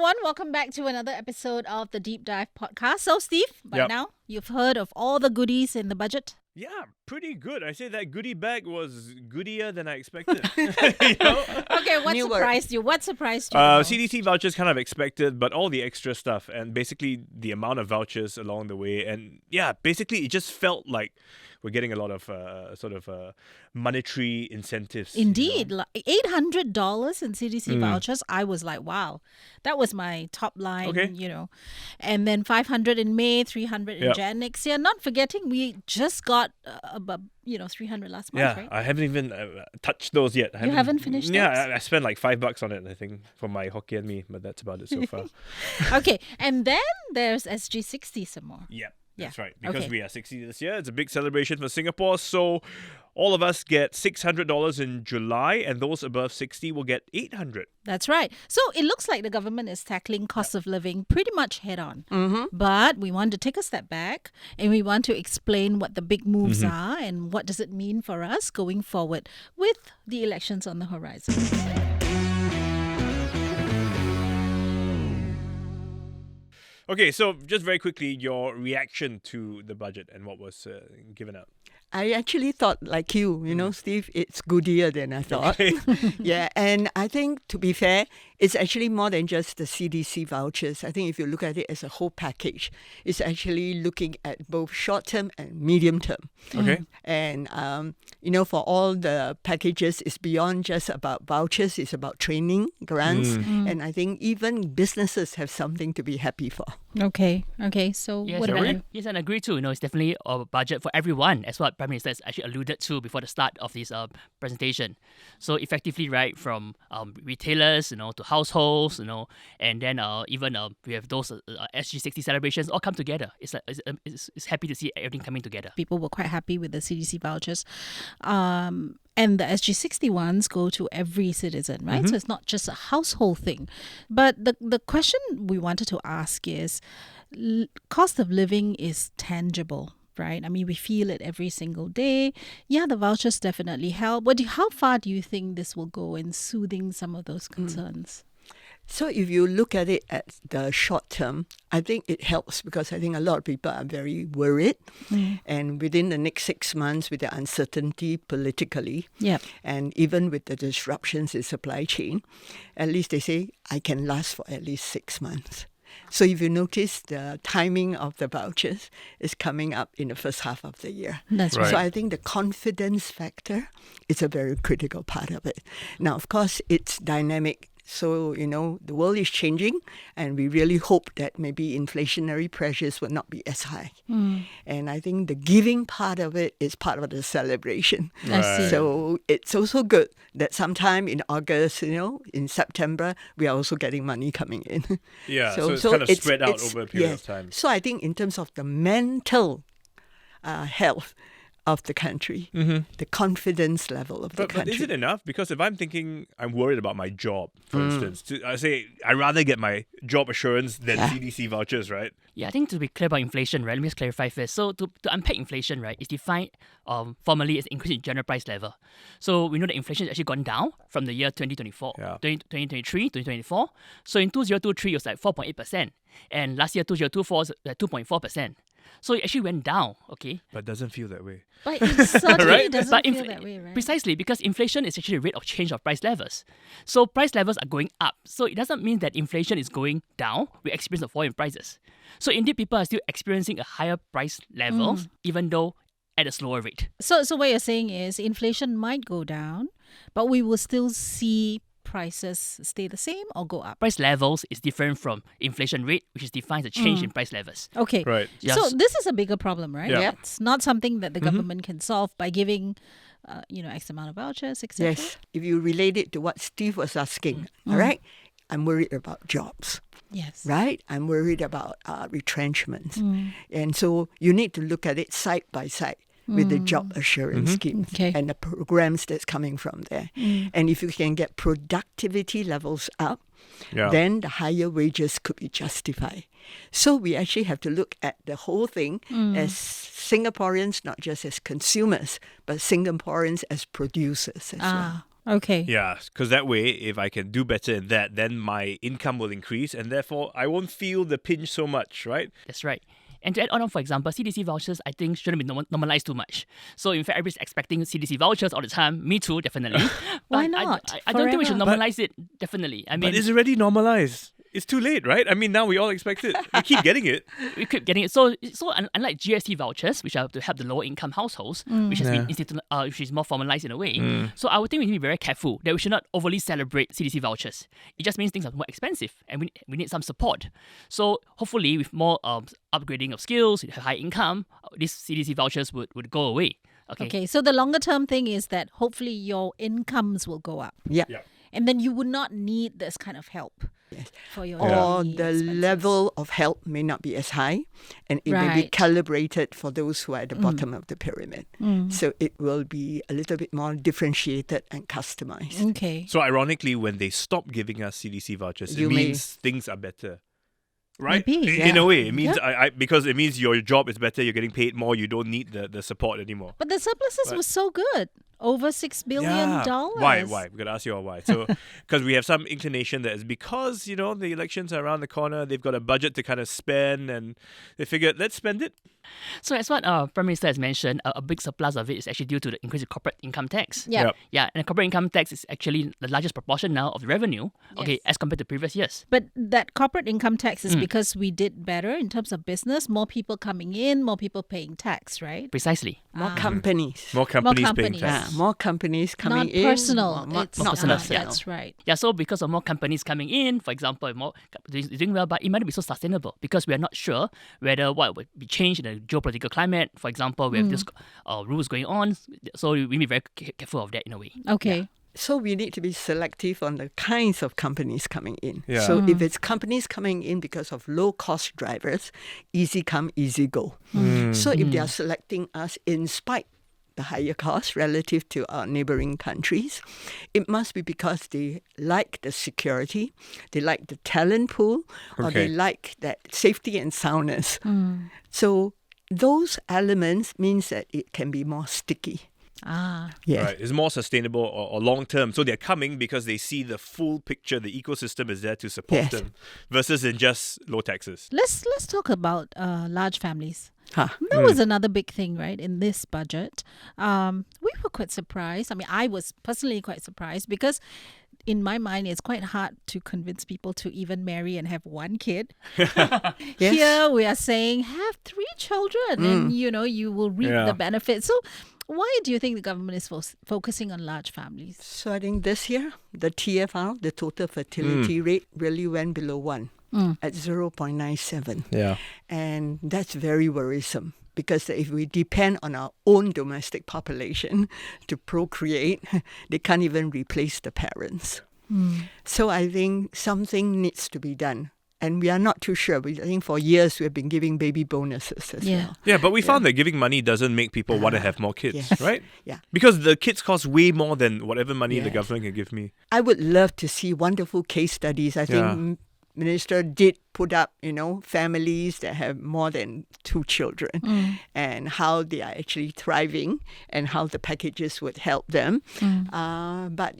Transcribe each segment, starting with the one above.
everyone. Welcome back to another episode of the Deep Dive podcast. So, Steve, by now, you've heard of all the goodies in the budget. Yeah, pretty good. I say that goodie bag was goodier than I expected. You know? Okay, what surprised you? What surprised you? CDC vouchers kind of expected, but all the extra stuff and basically the amount of vouchers along the way. And yeah, basically it just felt like we're getting a lot of monetary incentives. Indeed, like $800 in CDC vouchers. I was like, wow, that was my top line, And then 500 in May, 300 in Jan next year. Not forgetting, we just got about 300 last month, right? I haven't even touched those yet. You haven't finished those? Yeah, I spent like $5 on it, I think, for my Hokkien Mee, but that's about it so far. Okay, and then there's SG60 some more. Yeah. That's right. Because we are 60 this year, it's a big celebration for Singapore. So all of us get $600 in July, and those above 60 will get $800. That's right. So it looks like the government is tackling cost of living pretty much head on. But we want to take a step back and we want to explain what the big moves are and what does it mean for us going forward with the elections on the horizon. Okay, so just very quickly, your reaction to the budget and what was given out. I actually thought, like you, Steve, it's goodier than I thought. Okay. Yeah, and I think, to be fair, it's actually more than just the CDC vouchers. I think if you look at it as a whole package, it's actually looking at both short-term and medium-term. Okay. And, for all the packages, it's beyond just about vouchers. It's about training, grants. And I think even businesses have something to be happy for. Okay. So yes, what about you? Yes, and I agree too. It's definitely a budget for everyone, as what Prime Minister has actually alluded to before the start of this presentation. So effectively, right, from retailers, to households, and then even we have those SG60 celebrations all come together. It's happy to see everything coming together. People were quite happy with the CDC vouchers. And the SG60 ones go to every citizen, right? So it's not just a household thing. But the question we wanted to ask is, cost of living is tangible, right? I mean, we feel it every single day. Yeah, the vouchers definitely help. But how far do you think this will go in soothing some of those concerns? So if you look at it at the short term, I think it helps because I think a lot of people are very worried. And within the next 6 months, with the uncertainty politically, and even with the disruptions in supply chain, at least they say, I can last for at least 6 months. So if you notice, the timing of the vouchers is coming up in the first half of the year. That's right. So I think the confidence factor is a very critical part of it. Now, of course, it's dynamic. So, the world is changing, and we really hope that maybe inflationary pressures will not be as high. And I think the giving part of it is part of the celebration. I see. So it's also good that sometime in August, in September, we are also getting money coming in. Yeah, so it's kind of spread out over a period of time. So I think in terms of the mental health of the country, the confidence level of the country. But is it enough? Because if I'm thinking, I'm worried about my job, for instance, I say I'd rather get my job assurance than CDC vouchers, right? Yeah, I think to be clear about inflation, right, let me just clarify first. So to unpack inflation, right, is defined formally as increase in general price level. So we know that inflation has actually gone down from the year 2024, 2023, 2024. So in 2023, it was like 4.8%. And last year, 2024, was like 2.4%. So it actually went down, okay? But it doesn't feel that way. But it certainly doesn't feel that way, right? Precisely, because inflation is actually the rate of change of price levels. So price levels are going up. So it doesn't mean that inflation is going down. We experience a fall in prices. So indeed, people are still experiencing a higher price level, even though at a slower rate. So what you're saying is inflation might go down, but we will still see prices stay the same or go up? Price levels is different from inflation rate, which is defined as a change in price levels. Okay. Right. Yes. So this is a bigger problem, right? Yeah. It's not something that the government can solve by giving, X amount of vouchers, etc. Yes. If you relate it to what Steve was asking, all right? I'm worried about jobs. Yes. Right? I'm worried about retrenchments. And so you need to look at it side by side with the job assurance schemes and the programs that's coming from there. And if you can get productivity levels up, then the higher wages could be justified. So we actually have to look at the whole thing as Singaporeans, not just as consumers, but Singaporeans as producers as well. Okay. Yeah, because that way, if I can do better in that, then my income will increase, and therefore I won't feel the pinch so much, right? That's right. And to add on, for example, CDC vouchers, I think, shouldn't be normalized too much. So, in fact, everybody's expecting CDC vouchers all the time. Me too, definitely. Why But not? I don't think we should Forever. normalize it, definitely. I mean, But it's already normalized. It's too late, right? I mean, now we all expect it. We keep getting it. we keep getting it. So unlike GST vouchers, which are to help the lower income households, which has been which is more formalized in a way. So I would think we need to be very careful that we should not overly celebrate CDC vouchers. It just means things are more expensive, and we need some support. So hopefully, with more upgrading of skills, with high income, these CDC vouchers would go away. Okay, so the longer term thing is that hopefully your incomes will go up. Yeah. And then you would not need this kind of help for your Or daily the expenses. level of help may not be as high, and it may be Right. calibrated for those who are at the bottom of the pyramid. So it will be a little bit more differentiated and customized. Okay. So ironically, when they stop giving us CDC vouchers, You it may- means things are better. Right? Maybe, In yeah. a way, it means because it means your job is better, you're getting paid more, you don't need the support anymore. But the surpluses But- were so good. Over $6 billion. Why? We gotta ask you all why. So, because we have some inclination that it's because, the elections are around the corner, they've got a budget to kind of spend, and they figured, let's spend it. So as what Prime Minister has mentioned, a big surplus of it is actually due to the increase in corporate income tax. Yeah. Yep. Yeah, and the corporate income tax is actually the largest proportion now of the revenue, Yes. as compared to previous years. But that corporate income tax is because we did better in terms of business, more people coming in, more people paying tax, right? Precisely. More companies. More companies paying companies. tax. More companies coming Not in. personal. More It's not personal, personal. That's right. Yeah, so because of more companies coming in, for example, more doing well, but it might not be so sustainable because we are not sure whether what would be changed in the geopolitical climate. For example, we have this rules going on, so we need to be very careful of that in a way. Okay. So we need to be selective on the kinds of companies coming in. Yeah. So if it's companies coming in because of low-cost drivers, easy come, easy go. So if they are selecting us in spite the higher cost relative to our neighboring countries, it must be because they like the security, they like the talent pool, or they Okay. like that safety and soundness. So those elements means that it can be more sticky. Ah. Yes. Right, it's more sustainable or long term. So they're coming because they see the full picture. The ecosystem is there to support Yes. them, versus in just low taxes. Let's talk about large families. Huh. That was another big thing, right, in this budget. We were quite surprised. I mean, I was personally quite surprised because in my mind, it's quite hard to convince people to even marry and have one kid. Yes. Here we are saying have 3 children and, you will reap Yeah. the benefits. So why do you think the government is focusing on large families? So I think this year, the TFR, the total fertility rate, really went below 1 at 0.97. Yeah. And that's very worrisome because if we depend on our own domestic population to procreate, they can't even replace the parents. So I think something needs to be done. And we are not too sure. I think for years we have been giving baby bonuses as Yeah. well. Yeah, but we found that giving money doesn't make people want to have more kids, Yes. right? Yeah. Because the kids cost way more than whatever money the Yes. government can give me. I would love to see wonderful case studies. I think Yeah. Minister did put up, families that have more than 2 children and how they are actually thriving and how the packages would help them. But,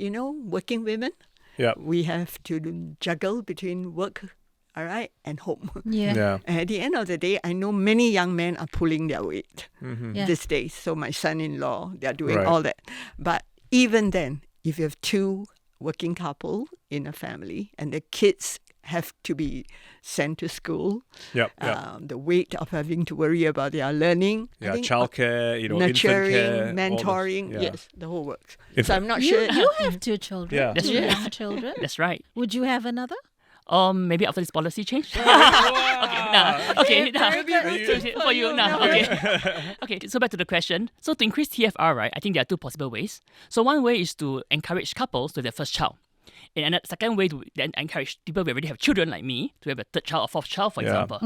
working women, Yeah. we have to juggle between work, all right, and home. Yeah. Yeah. And at the end of the day, I know many young men are pulling their weight Yeah. these days. So my son-in-law, they're doing Right. all that. But even then, if you have 2 working couple in a family and the kids have to be sent to school, Yep. Yeah. the weight of having to worry about their learning, I Yeah. think Childcare, nurturing, infant care, mentoring, all this. Yeah. yes, the whole works. If- So I'm not You, sure. you have 2 children, Yeah. 2 That's right. young children. That's right. Would you have another? Maybe after this policy change. Wow. Okay, now. good For you now. Okay. Okay, so back to the question. So to increase TFR, right, I think there are 2 possible ways. So one way is to encourage couples to have their first child. And a second way to then encourage people who already have children like me to have a 3rd child or 4th child, for Yeah. example.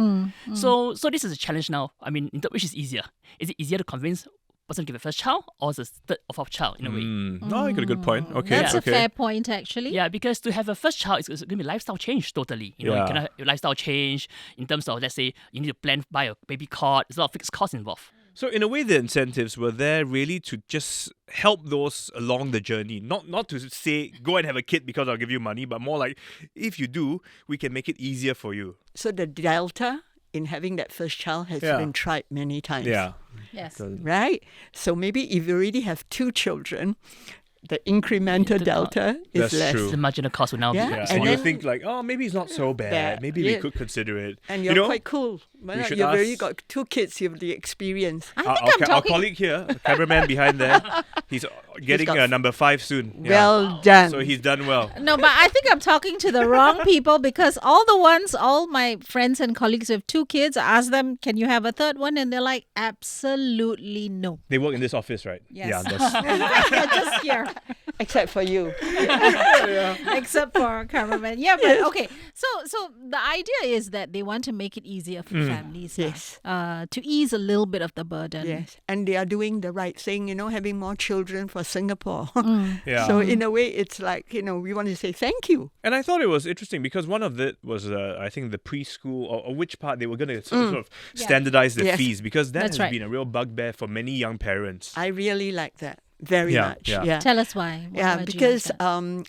So this is a challenge now. I mean, which is easier? Is it easier to convince a person to give a first child or is it 3rd or 4th child in a way? No, you got a good point. Okay. That's okay. a fair point, actually. Yeah, because to have a first child is going to be lifestyle change totally. You Yeah. can have a lifestyle change in terms of, let's say, you need to buy a baby cot. There's a lot of fixed costs involved. So in a way, the incentives were there really to just help those along the journey. Not to say, go and have a kid because I'll give you money, but more like, if you do, we can make it easier for you. So the delta in having that first child has been tried many times. Yeah. Yes. Right? So maybe if you already have 2 children, the incremental delta is That's less. true. The marginal cost will now Yeah. be Yeah, And and you'll then- think like, oh, maybe it's not so bad. Maybe we could consider it. And You you're know, quite cool. Well, should you've already ask- got 2 kids, you have the experience. I our, think I'm our talking. colleague here, the cameraman behind there, he's getting got- number 5 soon. Yeah. Well done. So he's done well. No, but I think I'm talking to the wrong people because all my friends and colleagues with 2 kids, I ask them, can you have a third one? And they're like, absolutely no. They work in this office, right? Yes. Yeah, that's, They're just here, Except for you. except for our cameraman. Yeah, but okay. So the idea is that they want to make it easier for families. Yes. To ease a little bit of the burden. Yes. And they are doing the right thing, having more children for Singapore. yeah. So in a way, it's like, we want to say thank you. And I thought it was interesting because one of it was, I think, the preschool or which part they were going to sort of standardize the Yes. fees because that That's has right. been a real bugbear for many young parents. I really like that very Yeah, much. yeah. Yeah. Tell us why. Why do you like Because that?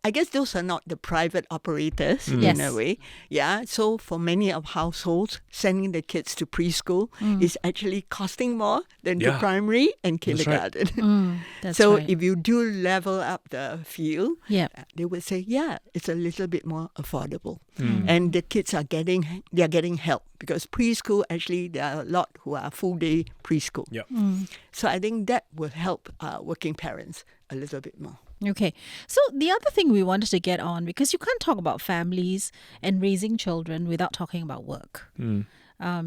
I guess those are not the private operators in Yes. a way. Yeah. So for many of households, sending the kids to preschool is actually costing more than the Yeah. primary and That's right. kindergarten. That's So right. if you do level up the field, Yeah. they would say, yeah, it's a little bit more affordable. And the kids are getting help because preschool, actually, there are a lot who are full day preschool. Yep. So I think that will help working parents a little bit more. Okay. So the other thing we wanted to get on, because you can't talk about families and raising children without talking about work.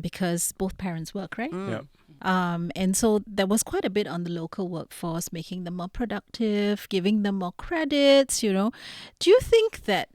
Because both parents work, right? Yep. And so there was quite a bit on the local workforce, making them more productive, giving them more credits, Do you think that,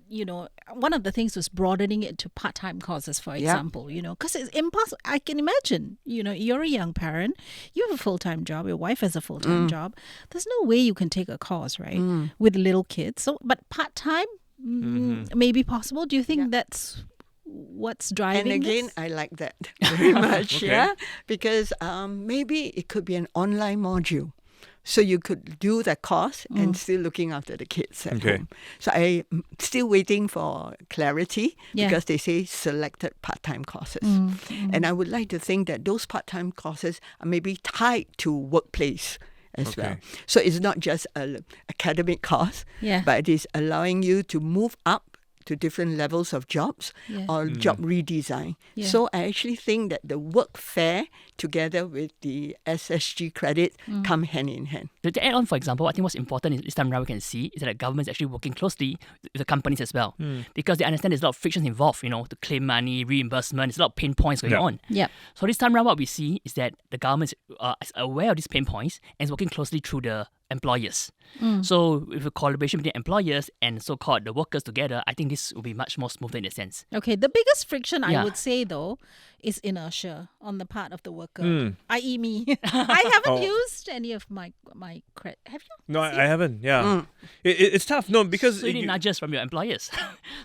one of the things was broadening it to part-time courses, for example, because it's impossible. I can imagine, you're a young parent, you have a full-time job, your wife has a full-time job. There's no way you can take a course, right, with little kids. So, but part-time may be possible. Do you think that's what's driving And again, this? I like that very much, Okay. yeah, because maybe it could be an online module. So you could do the course and still looking after the kids at Okay. home. So I'm still waiting for clarity Yeah. because they say selected part-time courses. And I would like to think that those part-time courses are maybe tied to workplace as well. Okay. So it's not just an academic course, Yeah. but it is allowing you to move up to different levels of jobs Yeah. or job redesign. Yeah. So I actually think that the work fair together with the SSG credit come hand in hand. To add on, for example, I think what's important is this time around we can see is that the government is actually working closely with the companies as well. Because they understand there's a lot of frictions involved, to claim money, reimbursement, there's a lot of pain points going Yeah. on. Yeah. So this time around what we see is that the government is aware of these pain points and is working closely through the employers. So with a collaboration between employers and so-called the workers together, I think this will be much more smoother in a sense. Okay, the biggest friction I Yeah. would say though is inertia on the part of the worker, i.e. me. I haven't used any of my credit. Have you? No, I haven't. Yeah. It's tough. No, because So you need nudges from your employers.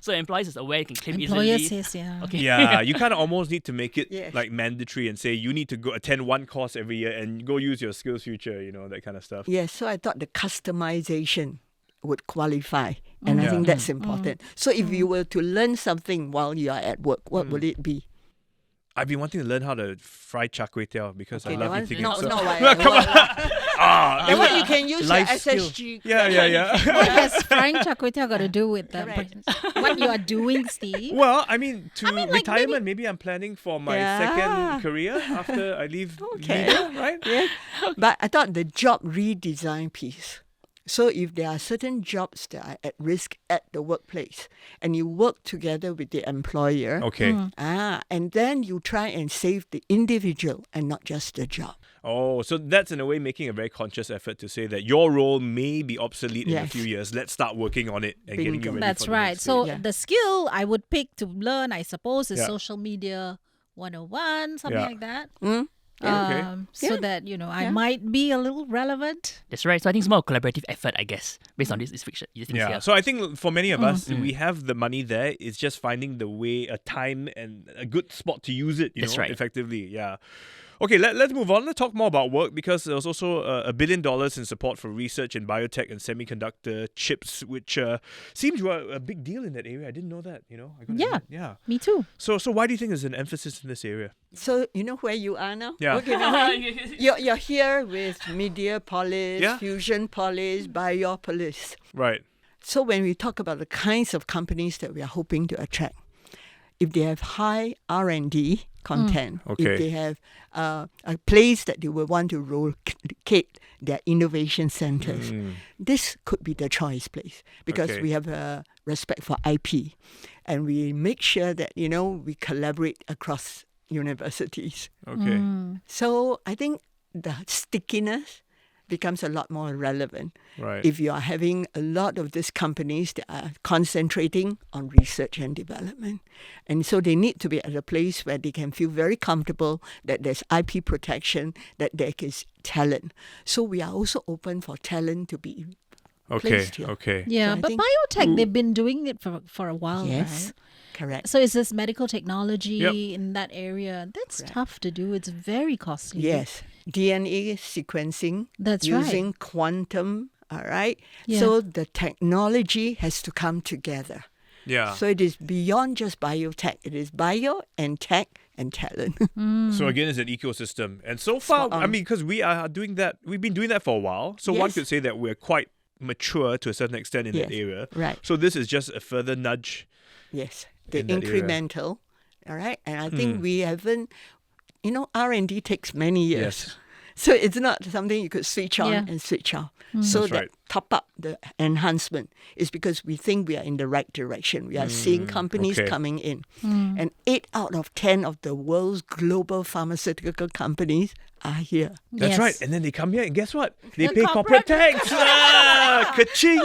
So employers is aware, can claim Employer easily. says, yeah. Okay. yeah, you kind of almost need to make it Yes. like mandatory and say you need to go attend one course every year and go use your skills future, that kind of stuff. Yes, so I thought the customization would qualify. And I Yeah. think that's important. So if you were to learn something while you are at work, what would it be? I've been wanting to learn how to fry char kway teow because I Okay, love that eating one- it. So. no, Come on. That one you can use your Life skill. SSG. Yeah. What has frying char kway teow got to do with Correct. what you are doing, Steve? Well, I mean, like, retirement, maybe I'm planning for my Yeah. second career after I leave Okay. media, right? Yeah. But I thought the job redesign piece. So if there are certain jobs that are at risk at the workplace and you work together with the employer, Okay. and then you try and save the individual and not just the job. Oh, so that's in a way making a very conscious effort to say that your role may be obsolete in a Yes. few years. Let's start working on it and getting you Bingo. ready That's for the right. next So stage. Yeah. the skill I would pick to learn, I suppose, is Yeah. social media 101, something Yeah. like that. Okay. So Yeah. that, I might be a little relevant. That's right. So I think it's more a collaborative effort, I guess, based on this fiction. Yeah. So I think for many of us, we have the money there. It's just finding the way, a time, and a good spot to use it. That's right. Effectively. Yeah. Okay, let's move on. Let's talk more about work, because there was also $1 billion in support for research in biotech and semiconductor chips, which seems a big deal in that area. I didn't know that, I gotta Yeah. admit. Yeah. Me too. So why do you think there's an emphasis in this area? So you know where you are now? Yeah. Okay, now you're here with Media Polis, Yeah. Fusion Polis, Biopolis. Right. So when we talk about the kinds of companies that we are hoping to attract, if they have high R&D content, Okay. if they have a place that they will want to relocate their innovation centers, this could be the choice place, because Okay. we have a respect for IP, and we make sure that we collaborate across universities. Okay. So I think the stickiness becomes a lot more relevant Right. if you are having a lot of these companies that are concentrating on research and development. And so they need to be at a place where they can feel very comfortable that there's IP protection, that there is talent. So we are also open for talent to be Okay. placed here. Okay. Yeah, So I but think- biotech, they've been doing it for a while, Yes, right? correct. So is this medical technology Yep. in that area? That's Correct. tough to do. It's very costly. Yes, DNA sequencing, That's right. using quantum, all right? Yeah. So the technology has to come together. Yeah. So it is beyond just biotech. It is bio and tech and talent. So again, it's an ecosystem. And so far, Spot on. I mean, because we are doing that, we've been doing that for a while. So one Yes. could say that we're quite mature to a certain extent in that Yes. area. Right. So this is just a further nudge. Yes, the In that area. incremental, all right? And I think we haven't, R&D takes many years. Yes. So it's not something you could switch on Yeah. and switch off. So That's that right. top up, the enhancement, is because we think we are in the right direction. We are seeing companies okay. coming in. And 8 out of 10 of the world's global pharmaceutical companies are here. That's Yes. right. And then they come here and guess what? They The pay corporate tax. Ka-ching!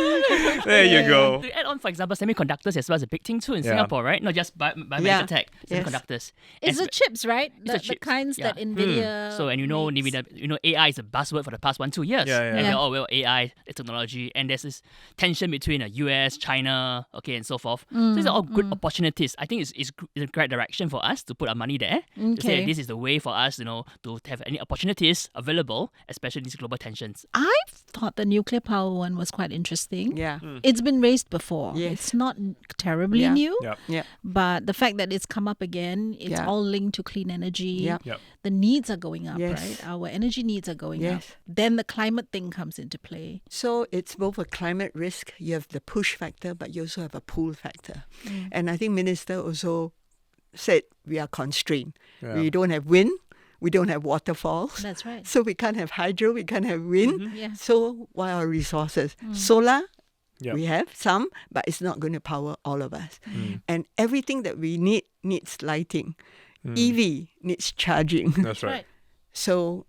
There you go. To add on, for example, semiconductors as well is a big thing too in Yeah. Singapore, right? Not just biomedical Yeah. tech, Yes. semiconductors. It's the chips, right? the The chips, kinds yeah. that NVIDIA So, and makes. AI is a buzzword for the past 1-2 years. Yeah, yeah. And Yeah. we're, AI, the technology, and there's this tension between the US, China, and so forth. So Mm, these are all good opportunities. I think it's the correct direction for us to put our money there. To say Okay. that this is the way for us, to have any opportunities available, especially in these global tensions. I thought the nuclear power one was quite interesting. Yeah. It's been raised before. Yes. It's not terribly Yeah. new. Yep. Yeah. But the fact that it's come up again, it's Yeah. all linked to clean energy. Yeah. Yep. The needs are going up, Yes. right? Our energy needs are going up. Yes. Then the climate thing comes into play. So it's both a climate risk, you have the push factor, but you also have a pull factor. And I think Minister also said we are constrained. Yeah. We don't have wind, we don't have waterfalls. That's right. So we can't have hydro, we can't have wind. Yeah. So what are our resources? Solar, Yep. we have some, but it's not going to power all of us. And everything that we need needs lighting. EV needs charging. That's right. So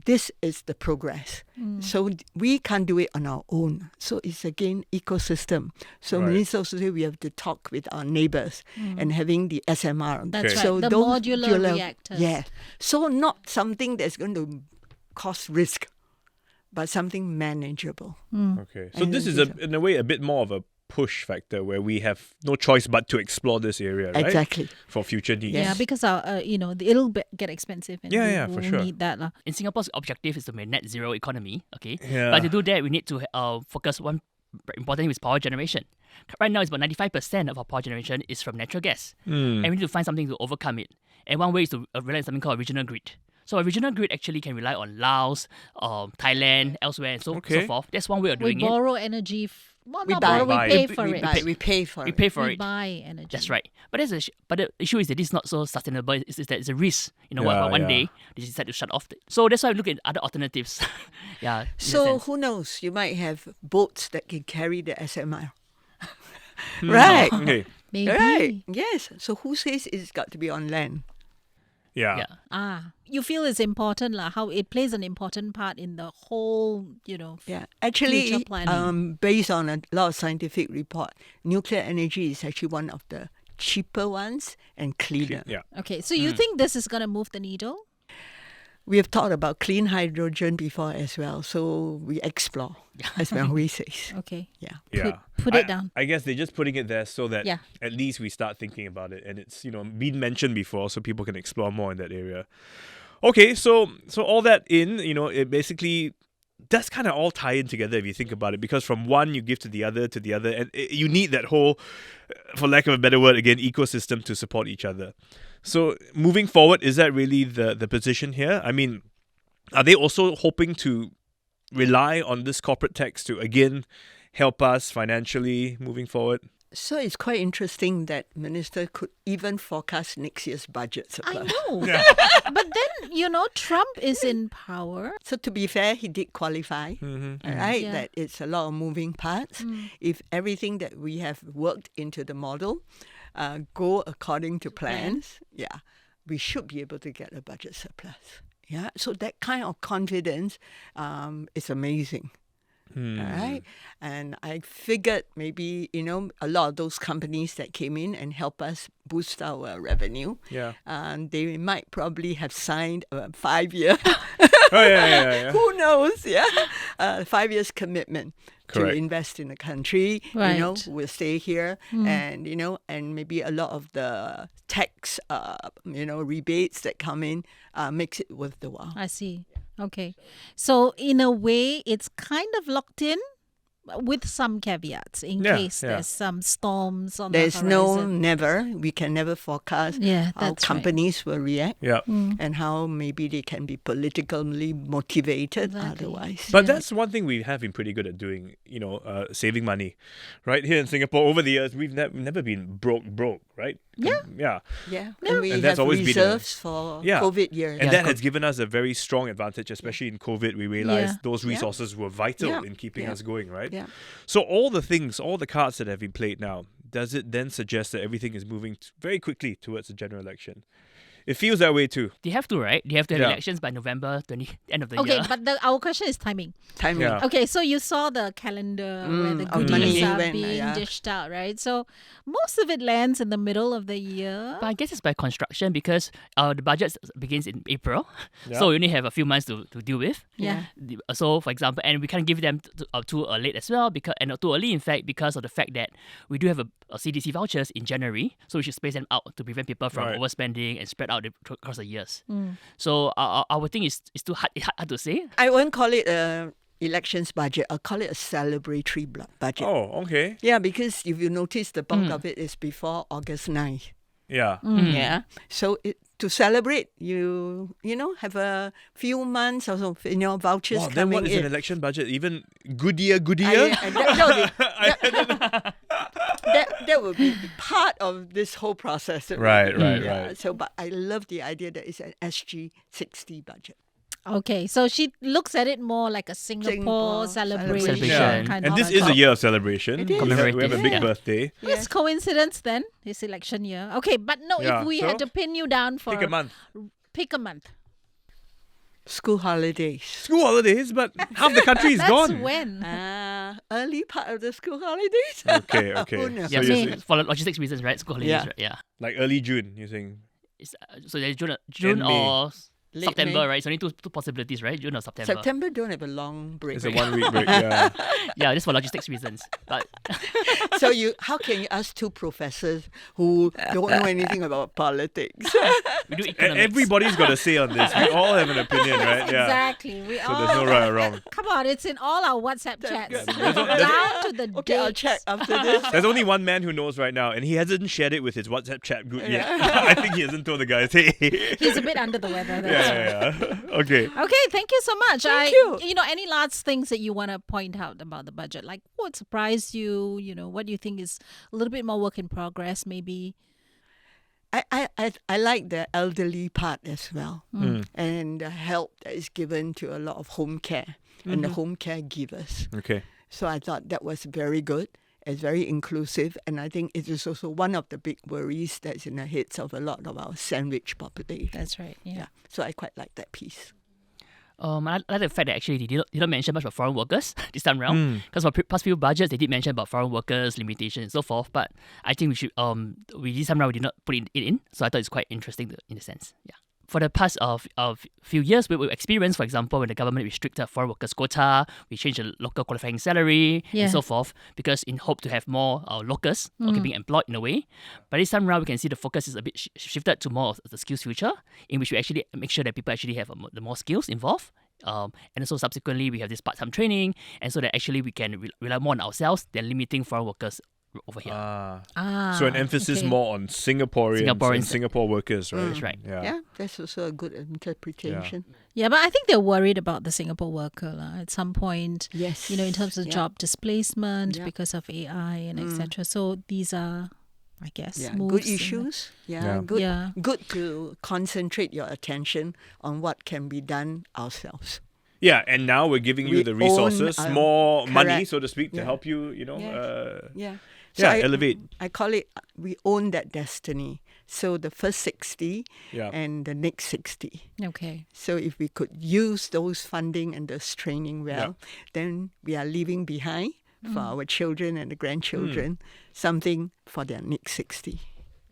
this is the progress. So we can't do it on our own. So it's again ecosystem. So Right. Minister also say we have to talk with our neighbors and having the SMR. That's Okay. right. So The those modular reactors. Yeah. So not something that's going to cause risk, but something manageable. Okay. So And this then is, these in a way, a bit more of a push factor where we have no choice but to explore this area, right? Exactly. For future needs. Yeah, because our, it'll get expensive. And Yeah, we for will sure. need that. In Singapore's objective is to be a net zero economy, okay? Yeah. But to do that, we need to focus one important thing is power generation. Right now, it's about 95% of our power generation is from natural gas. And we need to find something to overcome it. And one way is to rely on something called a regional grid. So a regional grid actually can rely on Laos, Thailand, elsewhere, and so forth. That's one way of We doing it. borrow energy. Well, We not buy. borrow, we Buy. pay We for it. buy, we pay for We it. pay for We it. buy energy. That's right. But the issue is that it's not so sustainable. It's that it's a risk. Yeah, one yeah. day they decide to shut off. So that's why we look at other alternatives. Yeah. in that So sense. who knows? You might have boats that can carry the SMR. Right. Okay. Maybe. Right. Yes. So who says it's got to be on land? Yeah. Yeah. You feel it's important, how it plays an important part in the whole, Yeah. Actually, future planning. based on a lot of scientific report, nuclear energy is actually one of the cheaper ones and cleaner. Yeah. Okay, so you think this is going to move the needle? We have thought about clean hydrogen before as well, so we explore, as Hwee says. Okay. Yeah. Yeah. Put it down. I guess they're just putting it there so that Yeah. at least we start thinking about it and it's, been mentioned before so people can explore more in that area. Okay, so all that in, it basically does kind of all tie in together if you think about it, because from one you give to the other, and you need that whole, for lack of a better word, again, ecosystem to support each other. So moving forward, is that really the position here? I mean, are they also hoping to rely on this corporate tax to, again, help us financially moving forward? So it's quite interesting that Minister could even forecast next year's budget surplus. I know. But then, Trump is in power. So to be fair, he did qualify, right? Yeah. That it's a lot of moving parts. If everything that we have worked into the model go according to plans, we should be able to get a budget surplus. Yeah, so that kind of confidence is amazing. All right. And I figured maybe, a lot of those companies that came in and helped us boost our revenue, they might probably have signed a 5-year, who knows, 5 years commitment to invest in the country, Right. we'll stay here and, and maybe a lot of the tax, rebates that come in makes it worth the while. I see. Okay. So in a way, it's kind of locked in with some caveats in case there's some storms on There's the horizon. no never. We can never forecast how that's companies will react Yeah. and how maybe they can be politically motivated Exactly. otherwise. But that's one thing we have been pretty good at doing, saving money. Right here in Singapore, over the years, we've never been broke, right? Yeah. And we And that's have always been reserves for COVID years. And that has given us a very strong advantage, especially in COVID. We realized those resources were vital in keeping us going, right? Yeah. So all the cards that have been played now, does it then suggest that everything is moving very quickly towards a general election? It feels that way too. They have to, right? They have to have elections by November 20, end of the Okay, year. but our question is timing. Timing. Yeah. Okay, so you saw the calendar where the our goodies money are went, being dished out, right? So most of it lands in the middle of the year. But I guess it's by construction because the budget begins in April. Yeah. So we only have a few months to deal with. Yeah. So, for example, and we can't give them too late as well, and too early, in fact, because of the fact that we do have a CDC vouchers in January. So we should space them out to prevent people from overspending and spread out across the years. So our thing is too hard to say. I won't call it a elections budget. I'll call it a celebratory budget. Oh, okay. Yeah, because if you notice, the bulk of it is before August 9th. Yeah. Yeah. So to celebrate, you have a few months or so, vouchers Wow, coming then what is in. an election budget? Even good year? That will be part of this whole process. Right. So, but I love the idea that it's an SG60 budget. Okay, so she looks at it more like a Singapore celebration celebration. kind And of this is a year of celebration. It is. We have a big Yeah. birthday. It's coincidence then, this election year. Okay, but no, Yeah, if we so had to pin you down for Pick a month. pick a month. School holidays. School holidays, but half the country is That's gone. when. Early part of the school holidays. Okay. Who knows? Yeah, So so you're for logistics reasons, right? School holidays, Yeah. right? Yeah. like early June, you're saying? It's, so there's June End May. or Late September, May. right? It's only two possibilities, right? June or September. September don't have a long break. It's a 1 week break. Yeah. Yeah, just for logistics reasons. But So how can you ask two professors who don't know anything about politics? we do economics. Everybody's got a say on this. We all have an opinion, right? Yeah. Exactly. We So all there's no right or wrong. Come on, it's in all our WhatsApp chats. good. Down to the Okay, I'll dates. check after this. There's only one man who knows right now, and he hasn't shared it with his WhatsApp chat group yet. I think he hasn't told the guys, hey. He's a bit under the weather. That's right. Yeah. Okay. Okay, thank you so much. Thank you. Any last things that you want to point out about the budget? Like what surprised you? What do you think is a little bit more work in progress, maybe? I like the elderly part as well, and the help that is given to a lot of home care and the home care givers. Okay. So I thought that was very good. It's very inclusive, and I think it is also one of the big worries that's in the heads of a lot of our sandwich population. That's right. Yeah. So I quite like that piece. I like the fact that actually they did not mention much about foreign workers this time around. Because for past few budgets, they did mention about foreign workers, limitations, and so forth. But I think we should, this time around we did not put it in. So I thought it's quite interesting in a sense. Yeah. for the past of few years, we experienced, for example, when the government restricted foreign workers quota, we changed the local qualifying salary and so forth, because in hope to have more locals being employed in a way. But this time around, we can see the focus is a bit shifted to more of the skills future, in which we actually make sure that people actually have the more skills involved. And also subsequently, we have this part-time training, and so that actually we can rely more on ourselves than limiting foreign workers over here. So an emphasis more on Singaporeans and Singapore workers, right? That's right. Yeah, that's also a good interpretation. Yeah, but I think they're worried about the Singapore worker at some point. Yes. In terms of job displacement Yeah. because of AI and etc. So these are, I guess, moves good issues. Good. Yeah. Good to concentrate your attention on what can be done ourselves. Yeah, and now we're giving you We the resources, own, more money, correct. so to speak, to Yeah. help you, So elevate. I call it, we own that destiny. So the first 60 Yeah. and the next 60. Okay. So if we could use those funding and those training well, then we are leaving behind for our children and the grandchildren something for their next 60.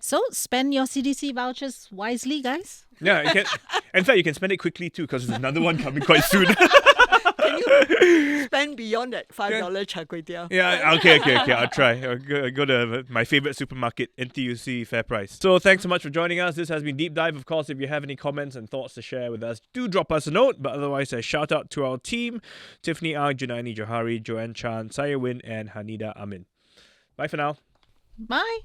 So spend your CDC vouchers wisely, guys. Yeah, you can, in fact, you can spend it quickly too, because there's another one coming quite soon. Can you spend beyond that $5 char kway teow? Yeah, okay, I'll try. I'll go to my favorite supermarket, NTUC Fair Price. So thanks so much for joining us. This has been Deep Dive. Of course, if you have any comments and thoughts to share with us, do drop us a note. But otherwise, a shout out to our team, Tiffany Ang, Junaini Johari, Joanne Chan, Saya Win, and Hanida Amin. Bye for now. Bye.